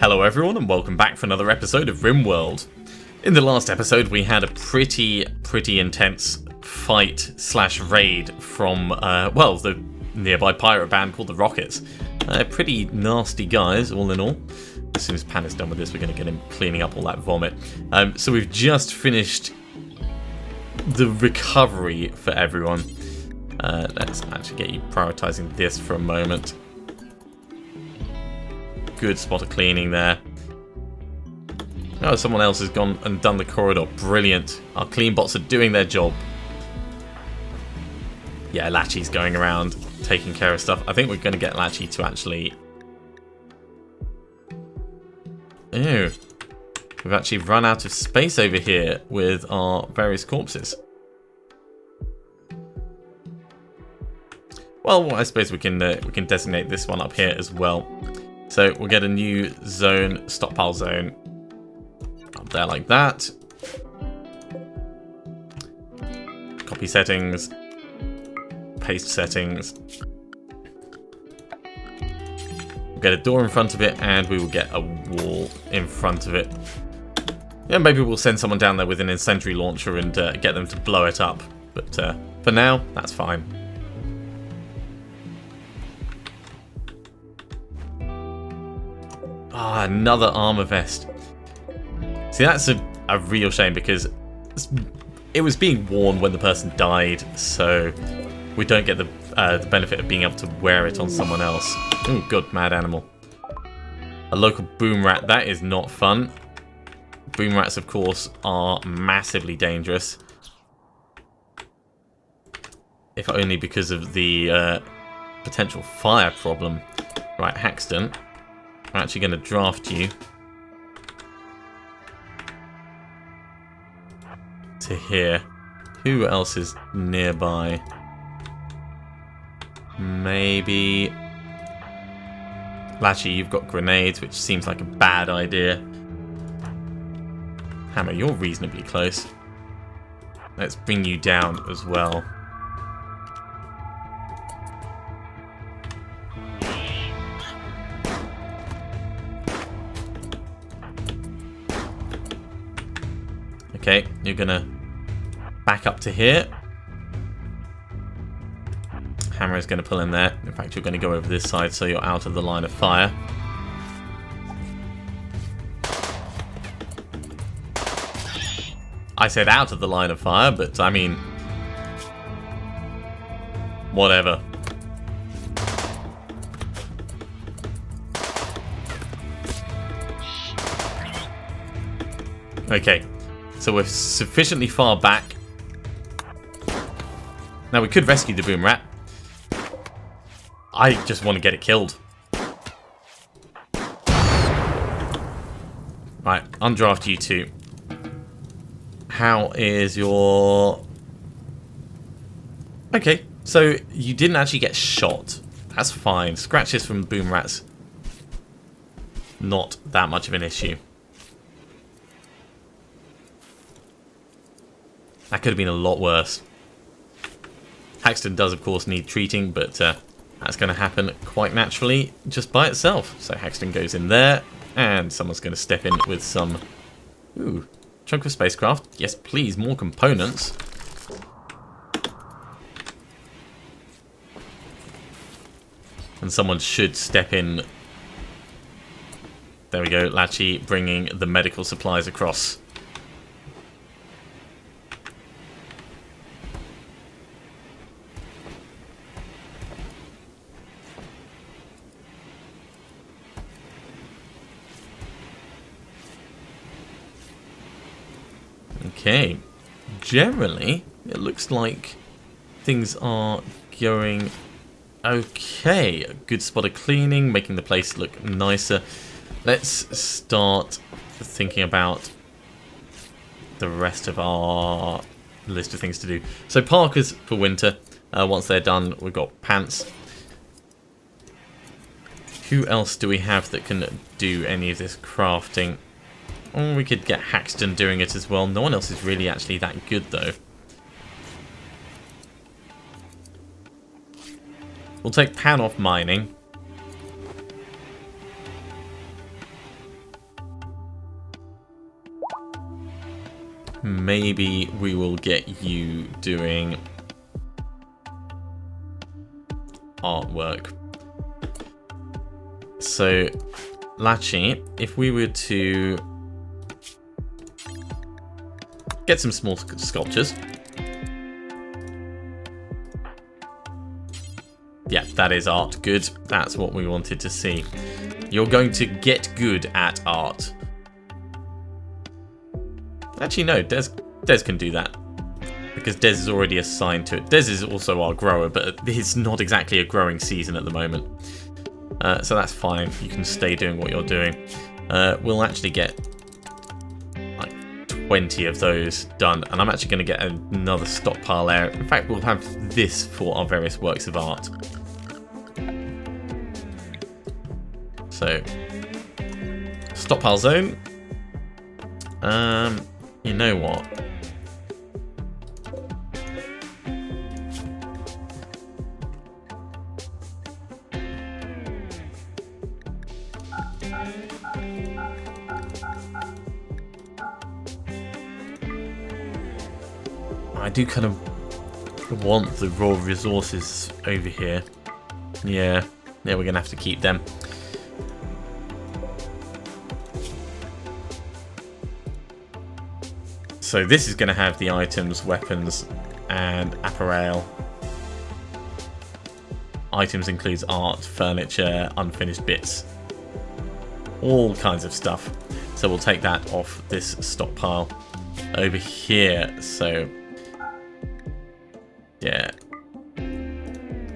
Hello everyone and welcome back for another episode of RimWorld. In the last episode we had a pretty intense fight slash raid from, the nearby pirate band called the Rockets. Pretty nasty guys all in all. As soon as Pan is done with this we're going to get him cleaning up all that vomit. So we've just finished the recovery for everyone. Let's actually get you prioritising this for a moment. Good spot of cleaning there. Oh, someone else has gone and done the corridor. Brilliant. Our clean bots are doing their job. Yeah, Lachie's going around taking care of stuff. I think we're going to get Lachie to actually... Ew. We've actually run out of space over here with our various corpses. Well, I suppose we can designate this one up here as well. So we'll get a new zone, stockpile zone, up there like that. Copy settings, paste settings. We'll get a door in front of it and we will get a wall in front of it. Yeah, maybe we'll send someone down there with an incendiary launcher and get them to blow it up. But for now, that's fine. Ah, another armor vest. See, that's a real shame because it was being worn when the person died, so we don't get the benefit of being able to wear it on someone else. Oh, good, mad animal. A local boom rat, that is not fun. Boom rats, of course, are massively dangerous. If only because of the potential fire problem. Right, Haxton. I'm actually going to draft you to here. Who else is nearby? Maybe... Lachie, you've got grenades, which seems like a bad idea. Hammer, you're reasonably close. Let's bring you down as well. Okay, you're gonna back up to here. Hammer is gonna pull in there. In fact, you're gonna go over this side so you're out of the line of fire. I said out of the line of fire, but I mean... whatever. Okay. So we're sufficiently far back. Now we could rescue the boom rat. I just want to get it killed. Right, undraft you two. How is your... Okay, so you didn't actually get shot. That's fine. Scratches from boom rats. Not that much of an issue. That could have been a lot worse. Haxton does, of course, need treating, but that's going to happen quite naturally just by itself. So Haxton goes in there, and someone's going to step in with some... Ooh, chunk of spacecraft. Yes, please, more components. And someone should step in. There we go, Lachie bringing the medical supplies across. Okay, generally it looks like things are going okay. A good spot of cleaning, making the place look nicer. Let's start thinking about the rest of our list of things to do. So parkers for winter. Once they're done, we've got pants. Who else do we have that can do any of this crafting? Oh, we could get Haxton doing it as well. No one else is really actually that good, though. We'll take Pan off mining. maybe we will get you doing artwork. So, Lachi, if we were to get some small sculptures. Yeah, that is art. Good. That's what we wanted to see. You're going to get good at art. Actually, no, Des can do that. Because Des is already assigned to it. Des is also our grower, but it's not exactly a growing season at the moment. So that's fine. You can stay doing what you're doing. We'll actually get like 20 of those done. And I'm actually going to get another stockpile there. In fact, we'll have this for our various works of art. So, stockpile zone. You know what? I do kind of want the raw resources over here. Yeah, we're going to have to keep them. So this is going to have the items, weapons, and apparel. Items includes art, furniture, unfinished bits, all kinds of stuff. So we'll take that off this stockpile over here. So yeah,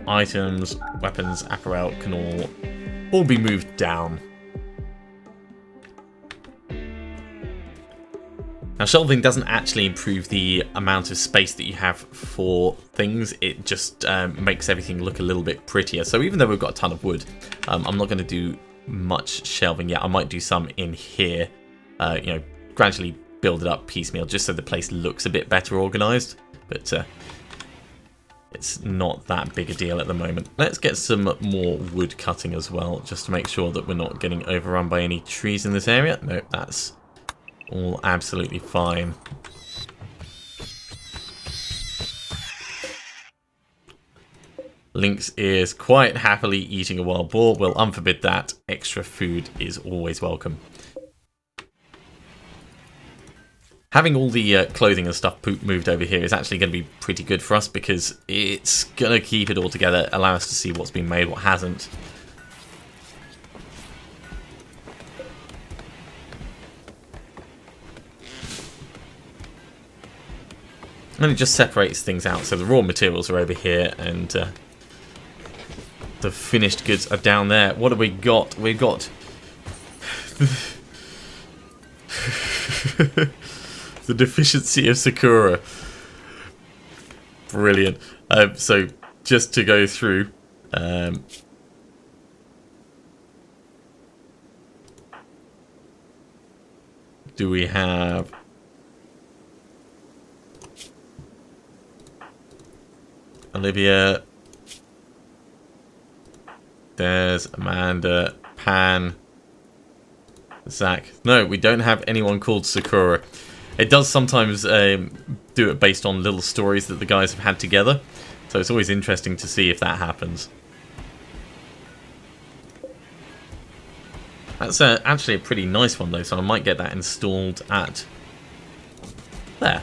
items, weapons, apparel can all be moved down. Now, shelving doesn't actually improve the amount of space that you have for things. It just makes everything look a little bit prettier. So even though we've got a ton of wood, I'm not going to do much shelving yet. I might do some in here, you know, gradually build it up piecemeal, just so the place looks a bit better organized. But it's not that big a deal at the moment. Let's get some more wood cutting as well, just to make sure that we're not getting overrun by any trees in this area. No, that's all absolutely fine. Lynx is quite happily eating a wild boar. We'll unforbid that. Extra food is always welcome. Having all the clothing and stuff moved over here is actually going to be pretty good for us, because it's going to keep it all together, allow us to see what's been made, what hasn't. And it just separates things out. So the raw materials are over here, and the finished goods are down there. What have we got? We've got the deficiency of Sakura. Brilliant. So just to go through, do we have Olivia, there's Amanda, Pan, Zach. No, we don't have anyone called Sakura. It does sometimes do it based on little stories that the guys have had together, so it's always interesting to see if that happens. That's actually a pretty nice one though, so I might get that installed at there.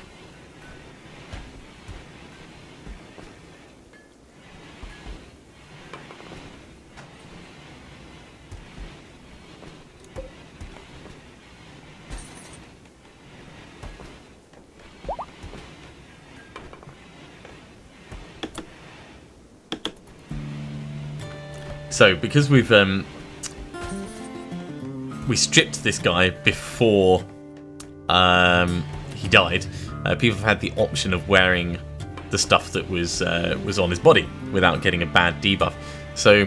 So, because we stripped this guy before he died, people have had the option of wearing the stuff that was on his body without getting a bad debuff. So,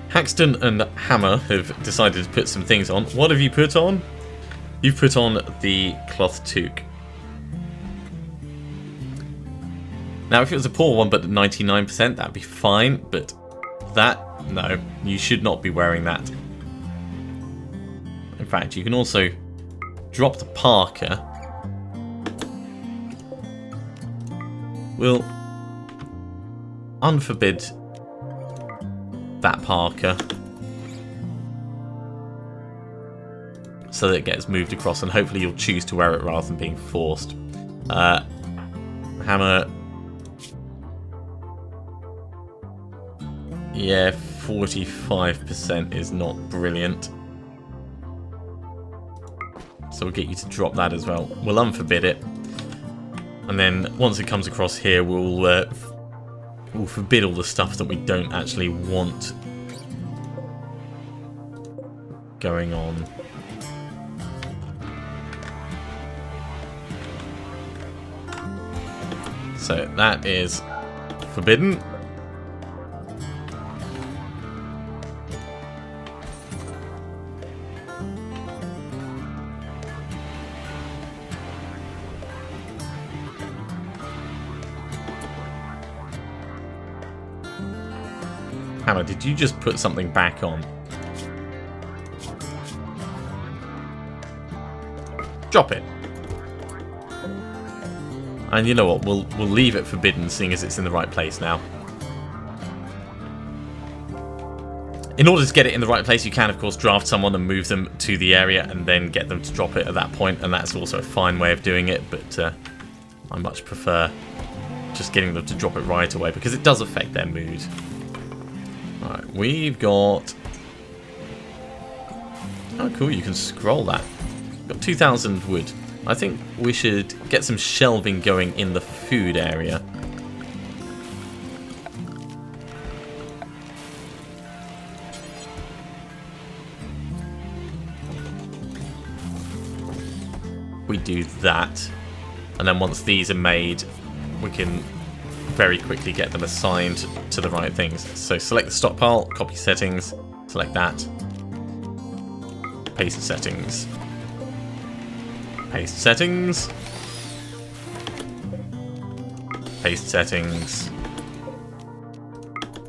Haxton and Hammer have decided to put some things on. What have you put on? You've put on the cloth toque. Now, if it was a poor one, but 99%, that'd be fine. But that, no, you should not be wearing that. In fact, you can also drop the parka we'll unforbid that Parker so that it gets moved across, and hopefully you'll choose to wear it rather than being forced. Hammer. Yeah, 45% is not brilliant. So we'll get you to drop that as well. We'll unforbid it. And then once it comes across here, we'll forbid all the stuff that we don't actually want going on. So that is forbidden. Hammer, did you just put something back on? Drop it. And you know what? We'll leave it forbidden, seeing as it's in the right place now. In order to get it in the right place, you can, of course, draft someone and move them to the area and then get them to drop it at that point, and that's also a fine way of doing it, but I much prefer just getting them to drop it right away, because it does affect their mood. Alright, we've got... Oh, cool, you can scroll that. We've got 2,000 wood. I think we should get some shelving going in the food area. We do that, and then once these are made, we can very quickly get them assigned to the right things. So select the stockpile, copy settings, select that, paste settings, paste settings, paste settings,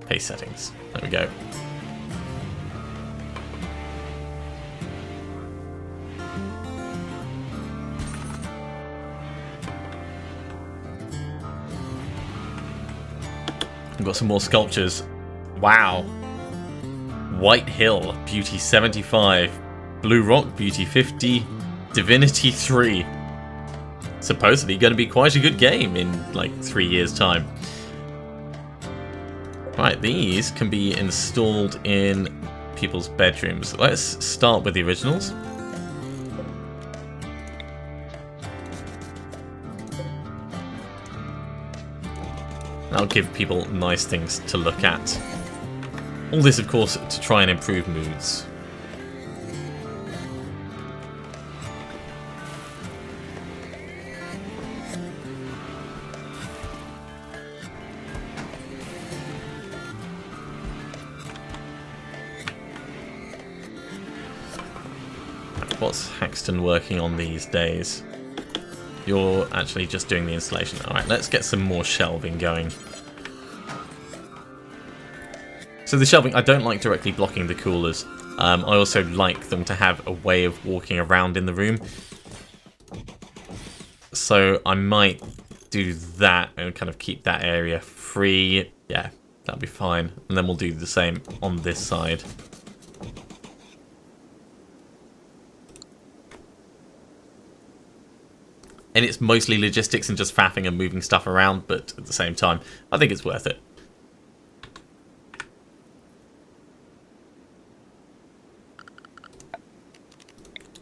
paste settings. There we go. We've got some more sculptures. Wow. White Hill, Beauty 75. Blue Rock, Beauty 50. Divinity 3. Supposedly going to be quite a good game in like 3 years' time. Right, these can be installed in people's bedrooms. Let's start with the originals. That'll give people nice things to look at. All this, of course, to try and improve moods. What's Haxton working on these days? You're actually just doing the installation. Alright, let's get some more shelving going. So the shelving, I don't like directly blocking the coolers. I also like them to have a way of walking around in the room. So I might do that and kind of keep that area free. Yeah, that'll be fine. And then we'll do the same on this side. And it's mostly logistics and just faffing and moving stuff around, but at the same time, I think it's worth it.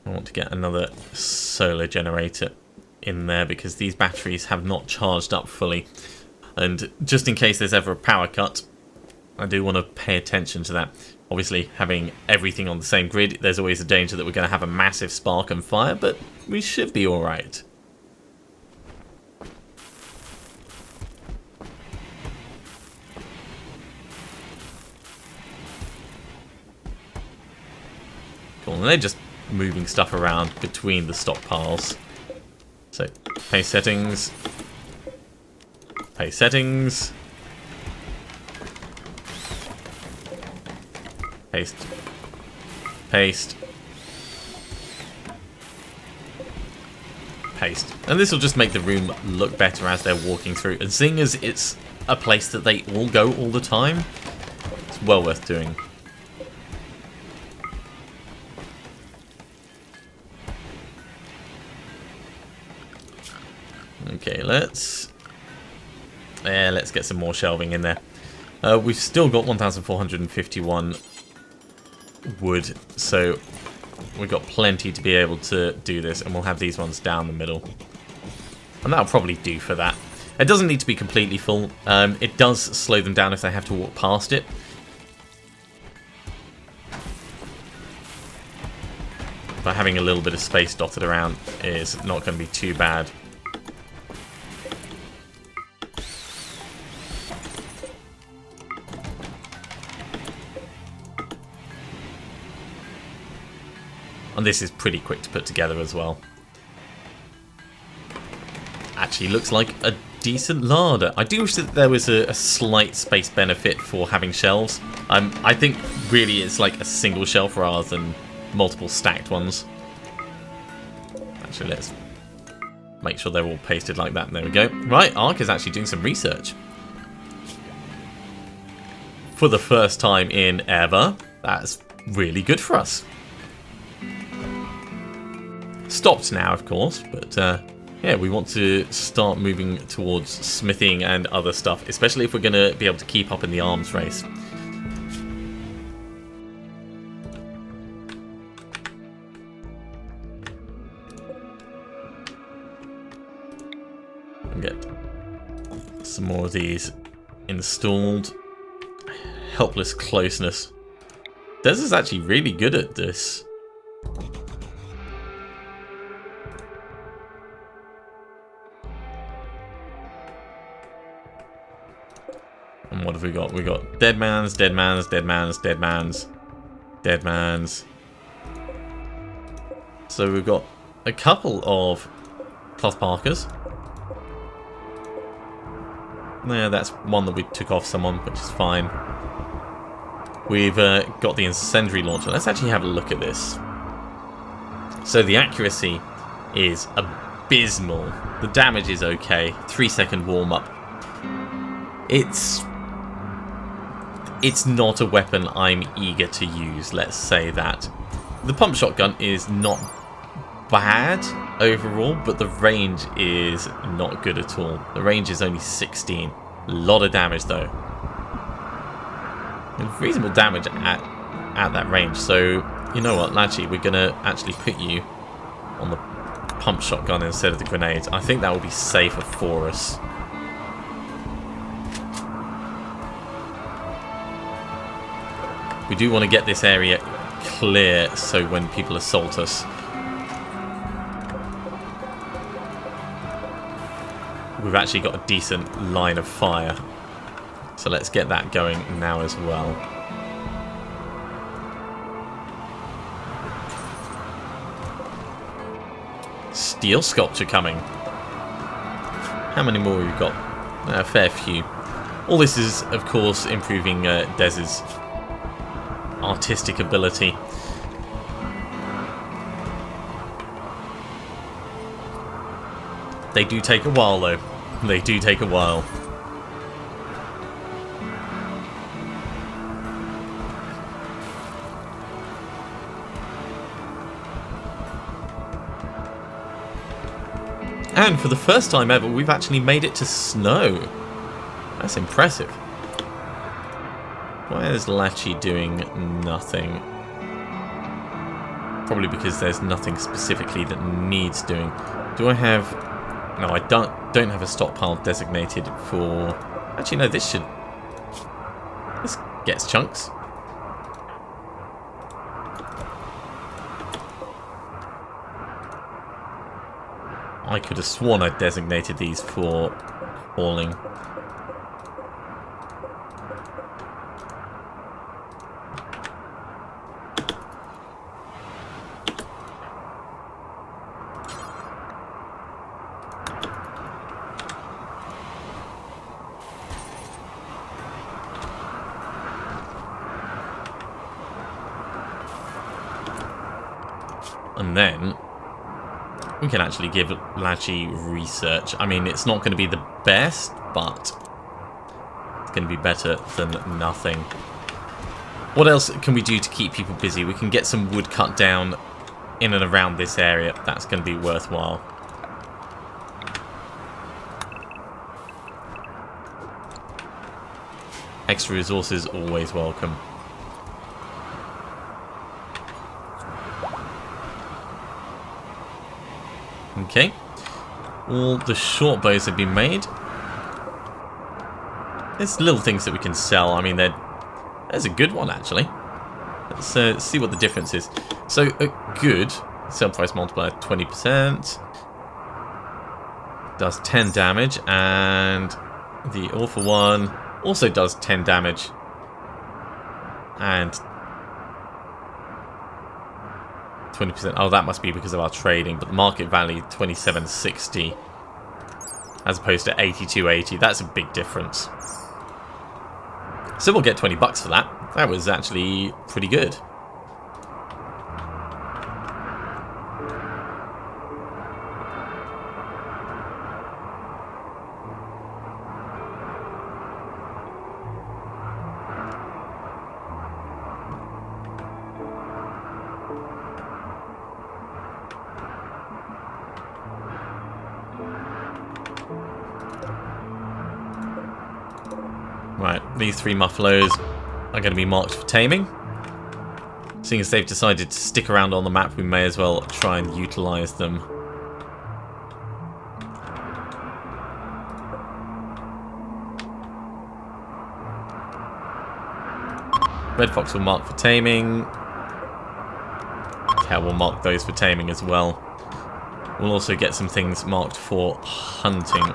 I want to get another solar generator in there because these batteries have not charged up fully. And just in case there's ever a power cut, I do want to pay attention to that. Obviously, having everything on the same grid, there's always a danger that we're going to have a massive spark and fire, but we should be alright. Cool, and they're just moving stuff around between the stockpiles. So, paste settings. Paste settings. Paste. Paste. paste. And this will just make the room look better as they're walking through. And seeing as it's a place that they all go all the time, it's well worth doing. Okay, let's get some more shelving in there. We've still got 1,451 wood, so we've got plenty to be able to do this, and we'll have these ones down the middle. And that'll probably do for that. It doesn't need to be completely full. It does slow them down if they have to walk past it. But having a little bit of space dotted around is not going to be too bad. And this is pretty quick to put together as well. Actually looks like a decent larder. I do wish that there was a slight space benefit for having shelves. I think really it's like a single shelf rather than multiple stacked ones. Actually, let's make sure they're all pasted like that. There we go. Right, Ark is actually doing some research. For the first time in ever. That's really good for us. Stopped now, of course, but yeah, we want to start moving towards smithing and other stuff, especially if we're going to be able to keep up in the arms race. And get some more of these installed. Helpless closeness. Des is actually really good at this. And what have we got? We got dead man's, dead man's, dead man's, dead man's, dead man's. So we've got a couple of cloth parkers. Yeah, that's one that we took off someone, which is fine. We've got the incendiary launcher. Let's actually have a look at this. So the accuracy is abysmal. The damage is okay. 3-second warm-up. It's not a weapon I'm eager to use, let's say that. The pump shotgun is not bad overall, but the range is not good at all. The range is only 16. A lot of damage though. And reasonable damage at that range. So, you know what, actually, we're going to actually put you on the pump shotgun instead of the grenades. I think that will be safer for us. We do want to get this area clear so when people assault us, we've actually got a decent line of fire. So let's get that going now as well. Steel sculpture coming. How many more we've got? A fair few. All this is, of course, improving Dez's artistic ability. They do take a while though. They do take a while. And for the first time ever, we've actually made it to snow. That's impressive. Why is Lachi doing nothing? Probably because there's nothing specifically that needs doing. Do I have... No, I don't have a stockpile designated for... Actually, no, this gets chunks. I could have sworn I designated these for hauling. And then we can actually give Lachi research. I mean, it's not going to be the best, but it's going to be better than nothing. What else can we do to keep people busy? We can get some wood cut down in and around this area. That's going to be worthwhile. Extra resources always welcome. Okay. All the short bows have been made. There's little things that we can sell. I mean, there's a good one, actually. Let's see what the difference is. So, good. Sell price multiplier 20%. Does 10 damage. And the awful one also does 10 damage. And 20%. Oh, that must be because of our trading. But the market value, 2760. As opposed to 8280. That's a big difference. So we'll get 20 bucks for that. That was actually pretty good. Right, these 3 muffaloes are going to be marked for taming. Seeing as they've decided to stick around on the map, we may as well try and utilise them. Red fox will mark for taming. Cow will mark those for taming as well. We'll also get some things marked for hunting.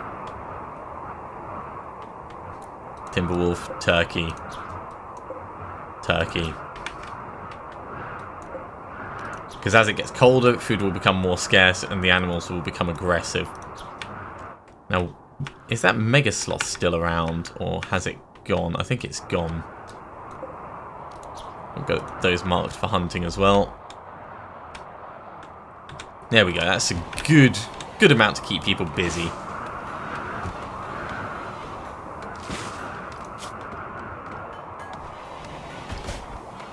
Timberwolf, turkey. Turkey. Because as it gets colder, food will become more scarce and the animals will become aggressive. Now, is that mega sloth still around or has it gone? I think it's gone. We've got those marked for hunting as well. There we go. That's a good amount to keep people busy.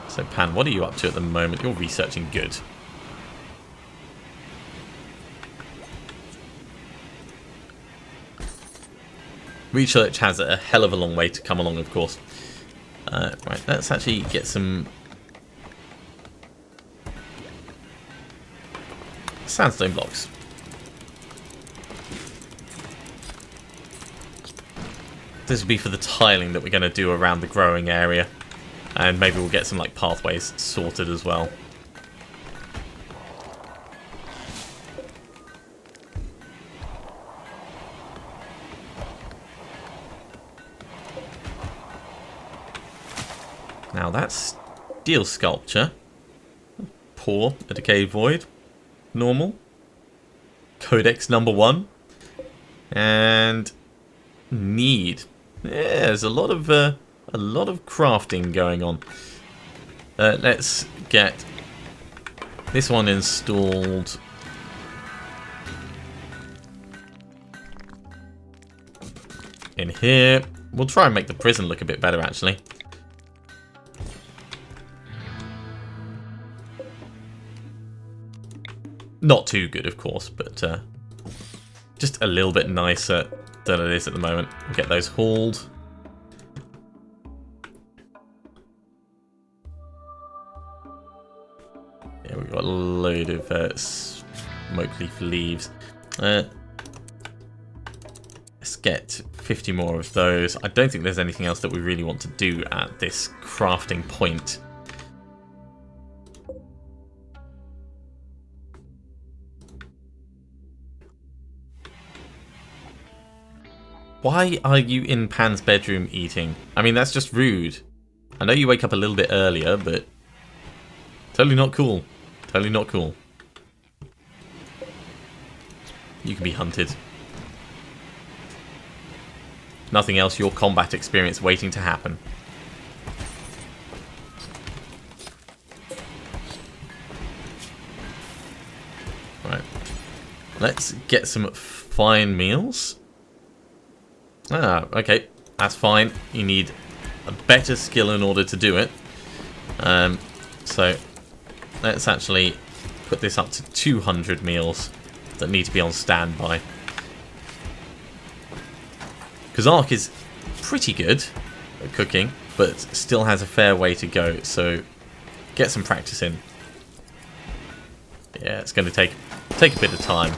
So, Pan, what are you up to at the moment? You're researching good. Research has a hell of a long way to come along, of course. Right, let's actually get some sandstone blocks. This will be for the tiling that we're going to do around the growing area. And maybe we'll get some like pathways sorted as well. Now that's steel sculpture. Poor, a decayed void. Normal. Codex number 1. And need. Yeah, there's a lot of crafting going on. Let's get this one installed. In here. We'll try and make the prison look a bit better, actually. Not too good, of course, but just a little bit nicer than it is at the moment. We'll get those hauled. Yeah, we've got a load of smoke leaf leaves. Let's get 50 more of those. I don't think there's anything else that we really want to do at this crafting point. Why are you in Pan's bedroom eating? I mean, that's just rude. I know you wake up a little bit earlier, but totally not cool. Totally not cool. You can be hunted. Nothing else, your combat experience waiting to happen. Right. Let's get some fine meals. Ah, okay. That's fine. You need a better skill in order to do it. So let's actually put this up to 200 meals that need to be on standby. Because Ark is pretty good at cooking, but still has a fair way to go, so get some practice in. Yeah, it's going to take a bit of time.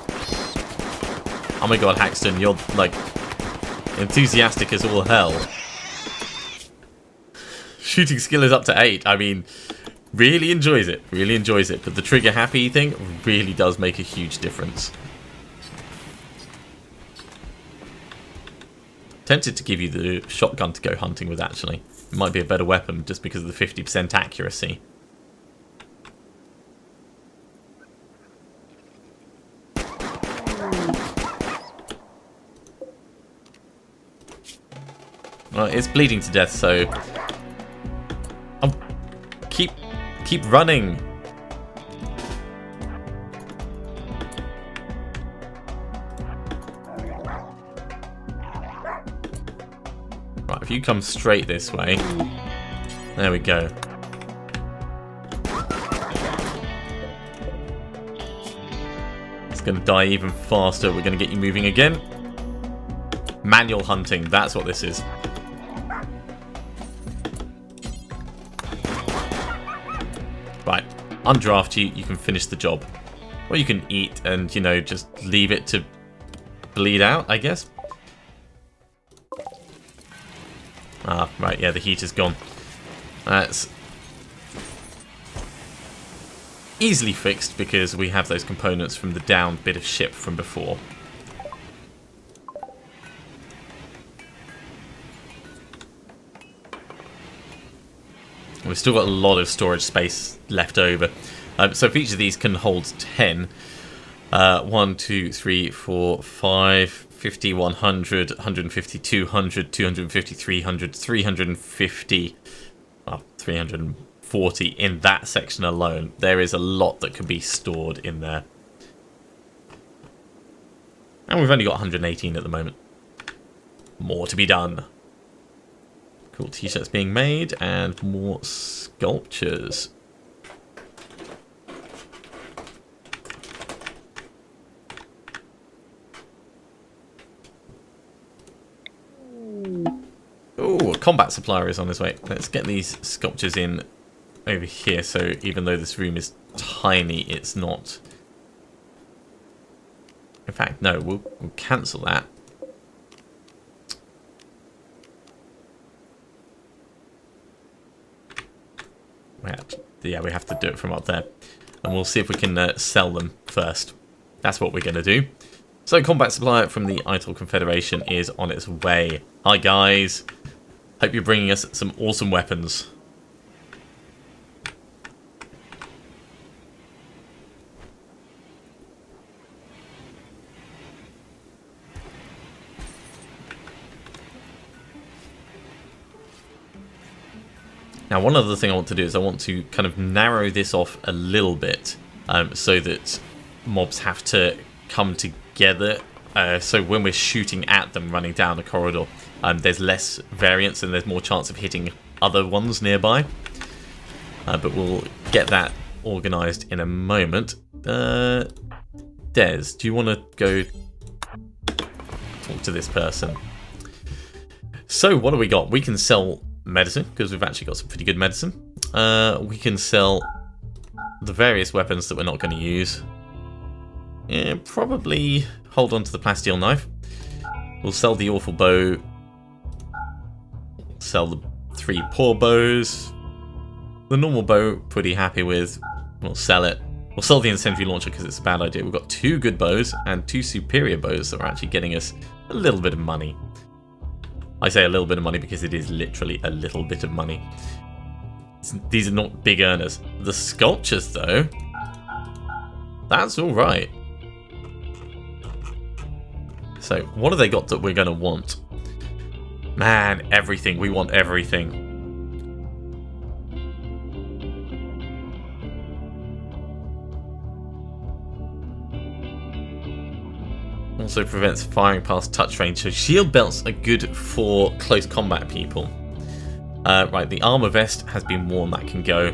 Oh my god, Haxton, you're like enthusiastic as all hell. Shooting skill is up to 8. I mean, really enjoys it, but the trigger happy thing really does make a huge difference. Tempted to give you the shotgun to go hunting with, actually. It might be a better weapon just because of the 50% accuracy. Well, it's bleeding to death, so keep running. Right, if you come straight this way, there we go. It's going to die even faster. We're going to get you moving again. Manual hunting, that's what this is. Right, undraft you, you can finish the job. Or you can eat and, you know, just leave it to bleed out, I guess. Ah, right, yeah, the heat is gone. That's easily fixed because we have those components from the downed bit of ship from before. We've still got a lot of storage space left over. So if each of these can hold 10, 1, 2, 3, 4, 5, 50, 100, 150, 200, 250, 300, 350, well, 340 in that section alone. There is a lot that can be stored in there. And we've only got 118 at the moment. More to be done. Cool t-shirts being made and more sculptures. Oh, a combat supplier is on his way. Let's get these sculptures in over here, so even though this room is tiny, it's not... In fact, no, we'll cancel that. Yeah, we have to do it from up there. And we'll see if we can sell them first. That's what we're going to do. So, combat supplier from the Ital Confederation is on its way. Hi, guys. Hope you're bringing us some awesome weapons. Now, one other thing I want to do is I want to kind of narrow this off a little bit so that mobs have to come together. So when we're shooting at them running down a corridor, there's less variance and there's more chance of hitting other ones nearby. But we'll get that organised in a moment. Des, do you want to go talk to this person? So what do we got? We can sell medicine, because we've actually got some pretty good medicine. We can sell the various weapons that we're not going to use. Yeah, probably hold on to the plasteel knife. We'll sell the awful bow. Sell the 3 poor bows. The normal bow, pretty happy with. We'll sell it. We'll sell the incendiary launcher because it's a bad idea. We've got 2 good bows and 2 superior bows that are actually getting us a little bit of money. I say a little bit of money because it is literally a little bit of money. These are not big earners. The sculptures, though, that's all right. So, what have they got that we're going to want? Man, everything. We want everything. Also prevents firing past touch range, so shield belts are good for close combat people. Right, the armor vest has been worn, that can go.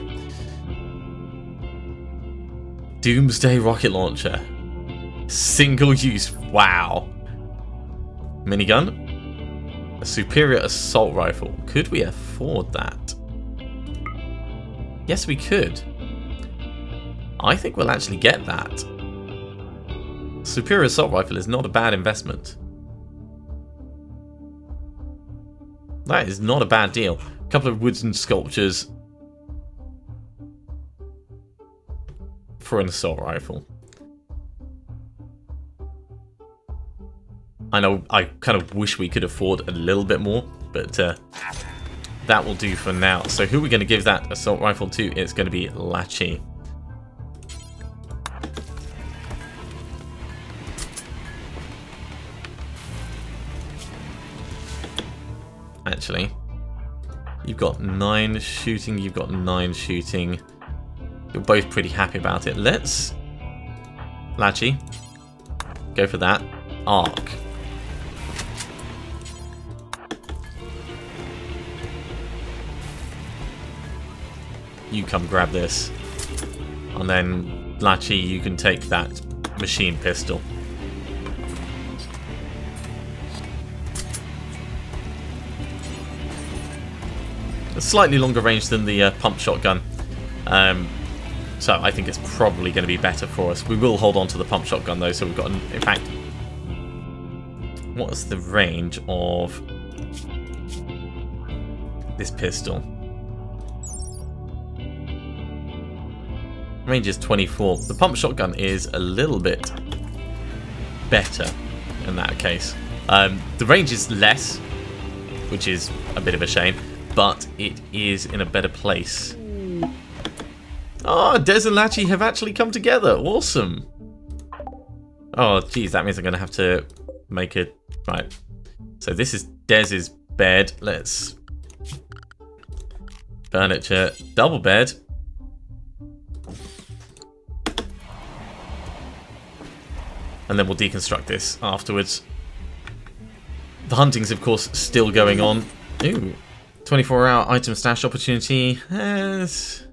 Doomsday rocket launcher. Single use, wow. Minigun. A superior assault rifle. Could we afford that? Yes, we could. I think we'll actually get that. Superior assault rifle is not a bad investment. That is not a bad deal. A couple of wooden sculptures for an assault rifle. I know I kind of wish we could afford a little bit more, but that will do for now. So who are we going to give that assault rifle to? It's going to be Lachi. Actually, you've got 9 shooting, you've got 9 shooting. You're both pretty happy about it. Let's, Lachi, go for that. Arc. You come grab this. And then, Lachi, you can take that machine pistol. A slightly longer range than the pump shotgun. So I think it's probably going to be better for us. We will hold on to the pump shotgun though, so we've got, in fact, what's the range of this pistol? Range is 24. The pump shotgun is a little bit better in that case. The range is less, which is a bit of a shame, but it is in a better place. Oh, Des and Lachi have actually come together. Awesome. Oh, geez, that means I'm going to have to make it... Right. So this is Des's bed. Let's... Furniture. Double bed. And then we'll deconstruct this afterwards. The hunting's, of course, still going on. Ooh. 24-hour item stash opportunity. Yes.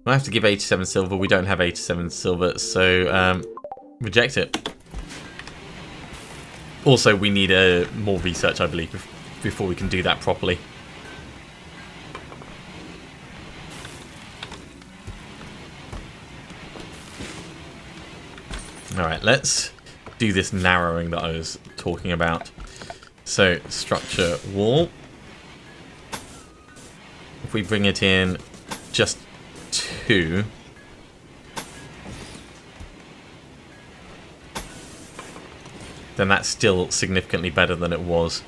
I have to give 87 silver. We don't have 87 silver, so reject it. Also, we need more research, I believe, before we can do that properly. Alright, let's do this narrowing that I was talking about. So, structure wall. If we bring it in just 2, then that's still significantly better than it was.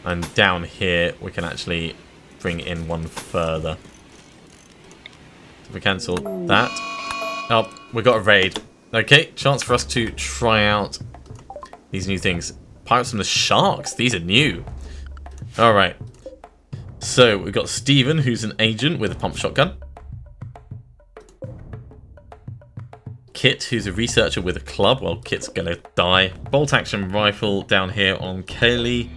And down here, we can actually bring in 1 further. So we cancel that. Oh, we got a raid. Okay, chance for us to try out these new things. Pirates from the Sharks. These are new. Alright. So, we've got Steven, who's an agent with a pump shotgun. Kit, who's a researcher with a club. Well, Kit's gonna die. Bolt action rifle down here on Kaylee.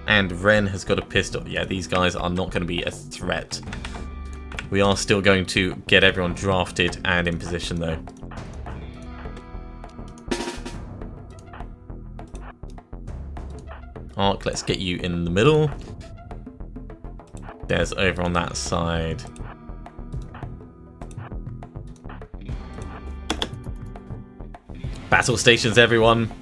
And Ren has got a pistol. Yeah, these guys are not going to be a threat. We are still going to get everyone drafted and in position, though. Arc, let's get you in the middle. There's over on that side. Battle stations, everyone.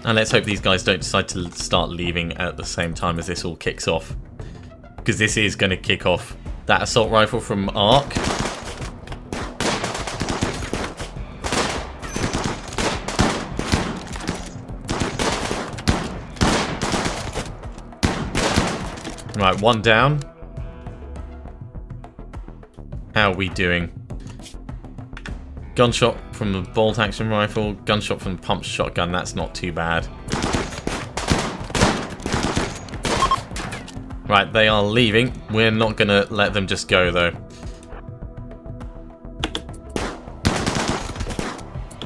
And let's hope these guys don't decide to start leaving at the same time as this all kicks off. Because this is going to kick off that assault rifle from Arc. Right, 1 down. How are we doing? Gunshot from the bolt action rifle, gunshot from the pump shotgun, that's not too bad. Right, they are leaving. We're not going to let them just go, though.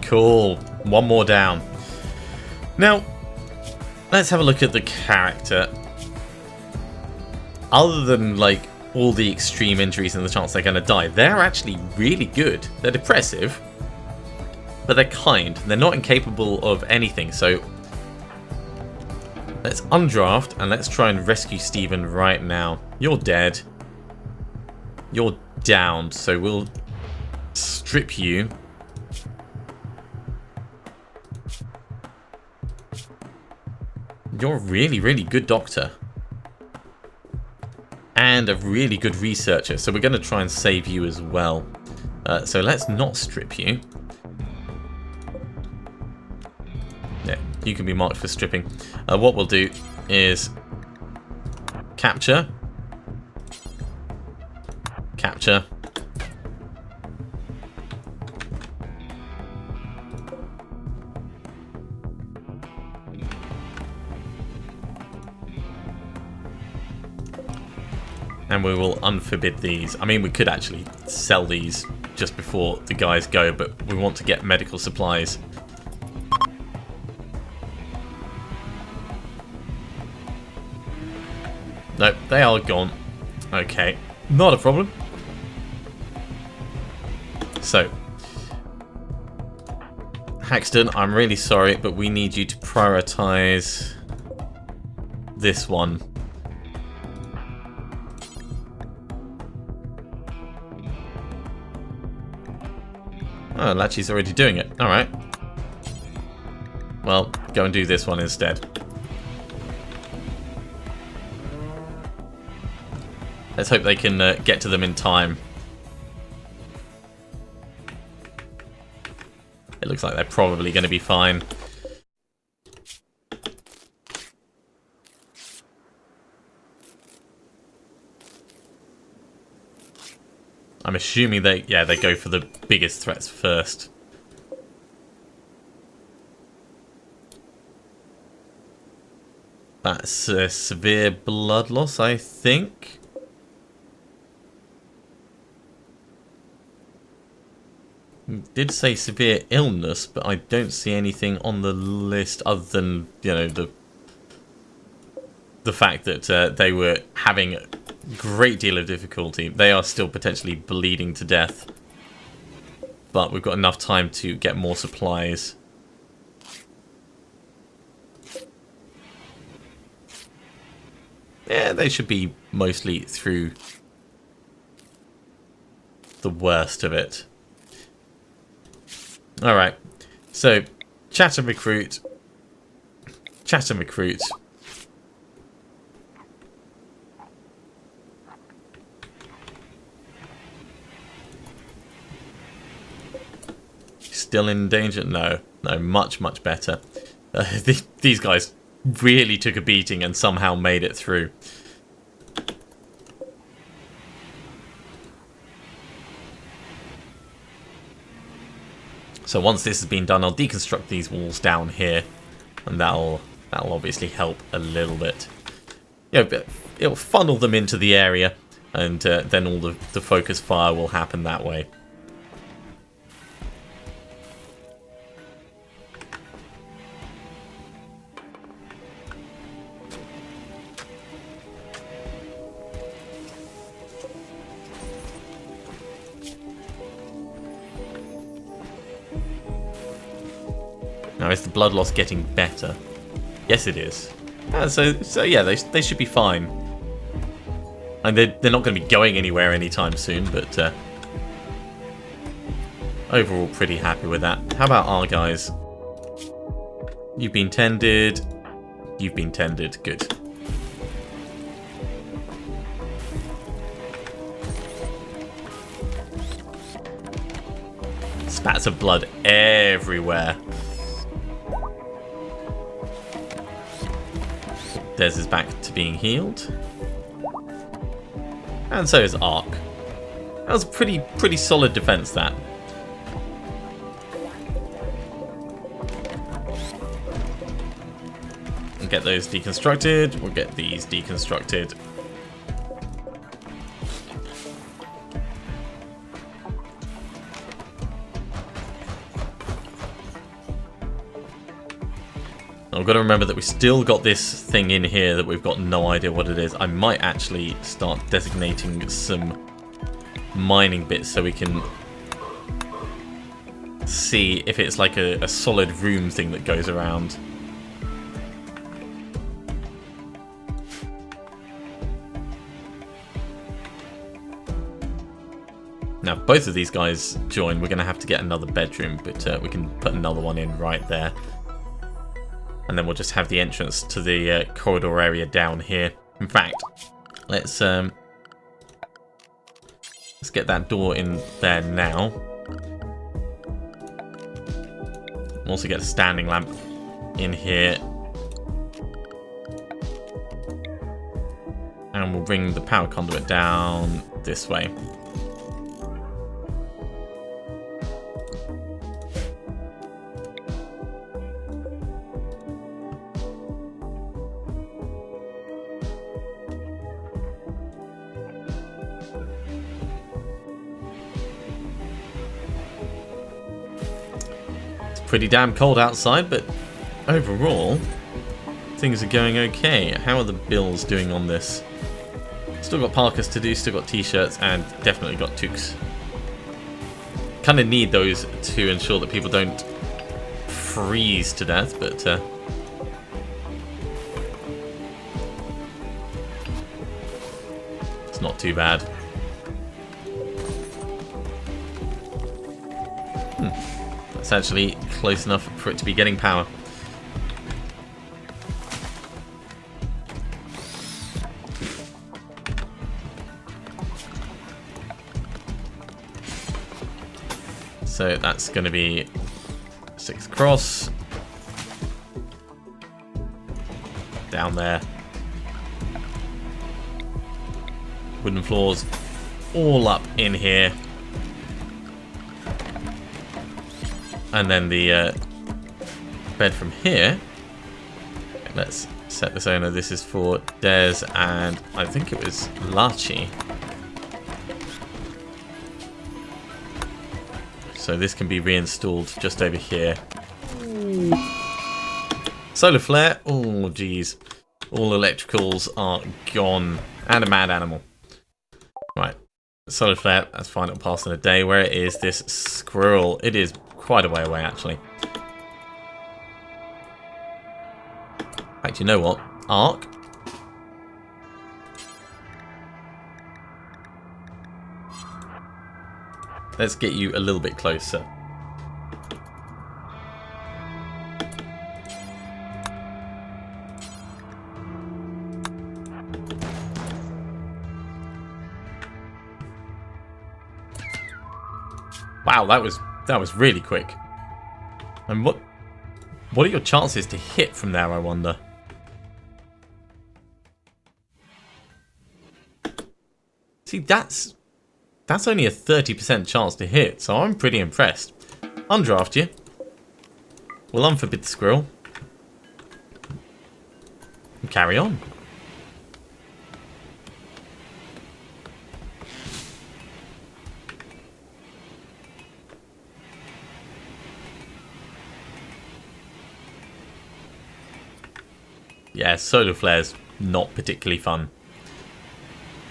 Cool. One more down. Now, let's have a look at the character. Other than, like, all the extreme injuries and the chance they're going to die, they're actually really good. They're depressive, but they're kind. They're not incapable of anything, so let's undraft and let's try and rescue Steven right now. You're dead. You're downed, so we'll strip you. You're a really, really good doctor. And a really good researcher, so we're going to try and save you as well. So let's not strip you. Yeah, you can be marked for stripping. What we'll do is capture. Capture. And we will unforbid these. I mean, we could actually sell these just before the guys go, but we want to get medical supplies. Nope, they are gone. Okay, not a problem. So, Haxton, I'm really sorry, but we need you to prioritize this one. Oh, Lachi's already doing it. Alright. Well, go and do this one instead. Let's hope they can get to them in time. It looks like they're probably going to be fine. I'm assuming they go for the biggest threats first. That's a severe blood loss, I think. It did say severe illness, but I don't see anything on the list other than, you know, the fact that they were having a great deal of difficulty. They are still potentially bleeding to death, but we've got enough time to get more supplies. Yeah, they should be mostly through the worst of it. Alright, so chat and recruit. Chat and recruit. Still in danger? No, no, much, much better. These guys really took a beating and somehow made it through. So once this has been done, I'll deconstruct these walls down here, and that'll obviously help a little bit. You know, it'll funnel them into the area, and then all the focus fire will happen that way. Now, is the blood loss getting better? Yes, it is. So yeah, they should be fine. And they're not going to be going anywhere anytime soon, but overall pretty happy with that. How about our guys? You've been tended. You've been tended. Good. Spats of blood everywhere. Des is back to being healed. And so is Ark. That was a pretty solid defense, that. We'll get those deconstructed. We'll get these deconstructed. I've got to remember that we still got this thing in here that we've got no idea what it is. I might actually start designating some mining bits so we can see if it's like a solid room thing that goes around. Now, if both of these guys join, we're going to have to get another bedroom, but we can put another one in right there. And then we'll just have the entrance to the corridor area down here. In fact, let's get that door in there now. We'll also get a standing lamp in here. And we'll bring the power conduit down this way. Pretty damn cold outside, but overall, things are going okay. How are the bills doing on this? Still got parkas to do, still got t-shirts, and definitely got toques. Kind of need those to ensure that people don't freeze to death, but it's not too bad. It's actually close enough for it to be getting power. So that's going to be 6 across. Down there. Wooden floors all up in here. And then the bed from here. Let's set this owner. This is for Des and I think it was Lachi. So this can be reinstalled just over here. Solar flare. Oh, geez. All electricals are gone. And a mad animal. Right. Solar flare. That's fine. It'll pass in a day. Where is this squirrel? It is quite a way away, actually. In fact, you know what? Ark. Let's get you a little bit closer. Wow, that was really quick. And what are your chances to hit from there, I wonder? See, that's only a 30% chance to hit, so I'm pretty impressed. Undraft you. We'll unforbid the squirrel. And carry on. Yeah, solar flare's not particularly fun.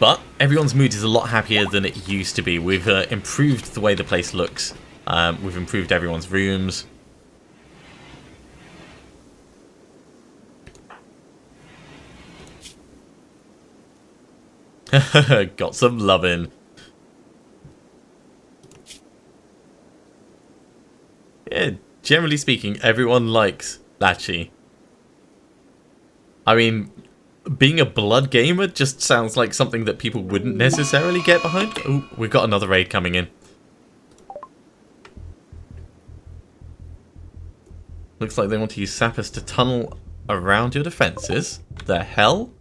But everyone's mood is a lot happier than it used to be. We've improved the way the place looks. We've improved everyone's rooms. Got some lovin'. Yeah, generally speaking, everyone likes Lachi. I mean, being a blood gamer just sounds like something that people wouldn't necessarily get behind. Oh, we've got another raid coming in. Looks like they want to use sappers to tunnel around your defenses. The hell?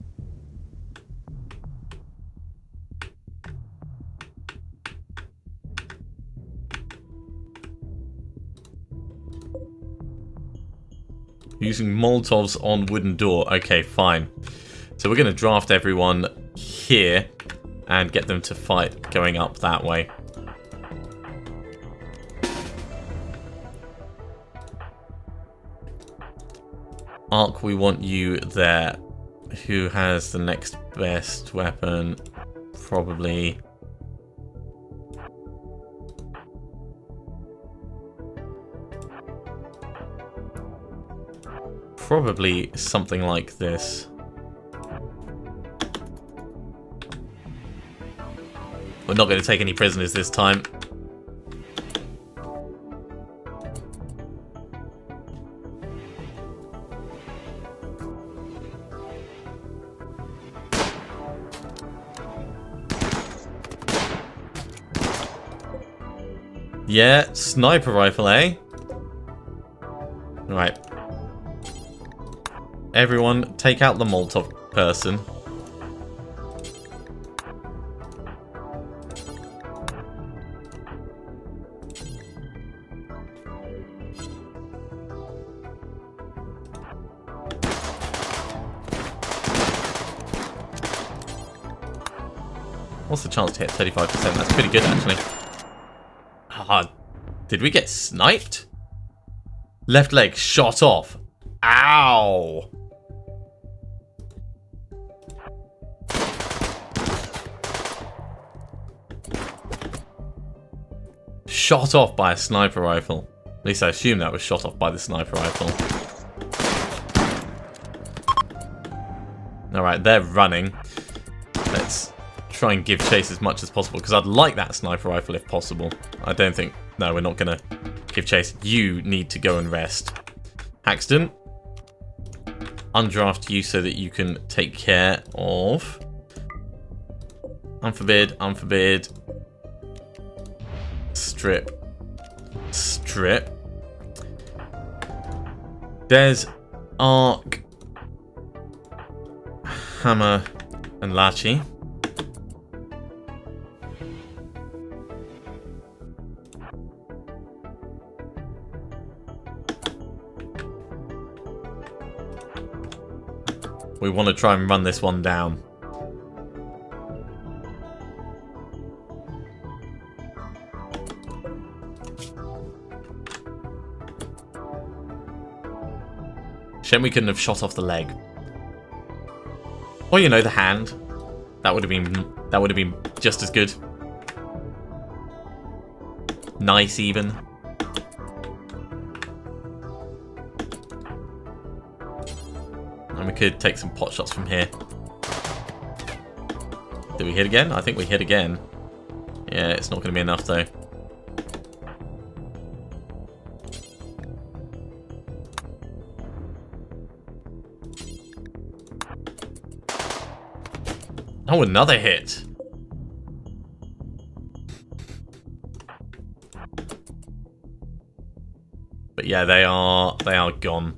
Using Molotovs on wooden door. Okay, fine. So we're going to draft everyone here and get them to fight going up that way. Ark, we want you there. Who has the next best weapon? Probably... Probably something like this. We're not going to take any prisoners this time. Yeah, sniper rifle, eh? Right. Everyone, take out the Molotov person. What's the chance to hit 35%? That's pretty good, actually. Ah, did we get sniped? Left leg shot off. Ow! Shot off by a sniper rifle. At least I assume that was shot off by the sniper rifle. Alright, they're running. Let's try and give chase as much as possible, because I'd like that sniper rifle if possible. I don't think... No, we're not going to give chase. You need to go and rest. Haxton, undraft you so that you can take care of... Unforbid, unforbid. Strip. Strip. There's Ark, Hammer, and Lachi. We want to try and run this one down. Shame we couldn't have shot off the leg. Or, you know, the hand. That would have been just as good. Nice even. And we could take some pot shots from here. Did we hit again? I think we hit again. Yeah, it's not going to be enough though. Oh, another hit. But yeah, they are gone.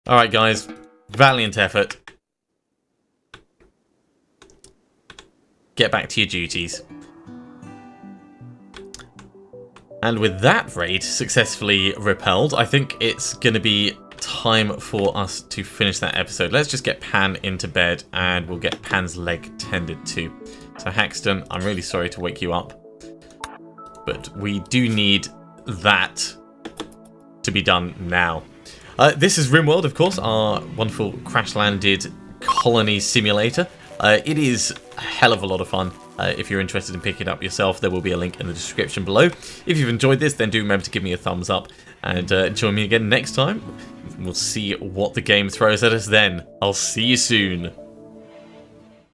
All right, guys, valiant effort. Get back to your duties. And with that raid successfully repelled, I think it's going to be time for us to finish that episode. Let's just get Pan into bed and we'll get Pan's leg tended to. So Haxton, I'm really sorry to wake you up, but we do need that to be done now. This is RimWorld, of course, our wonderful crash-landed colony simulator. It is a hell of a lot of fun. If you're interested in picking it up yourself, there will be a link in the description below. If you've enjoyed this, then do remember to give me a thumbs up and join me again next time. We'll see what the game throws at us then. I'll see you soon.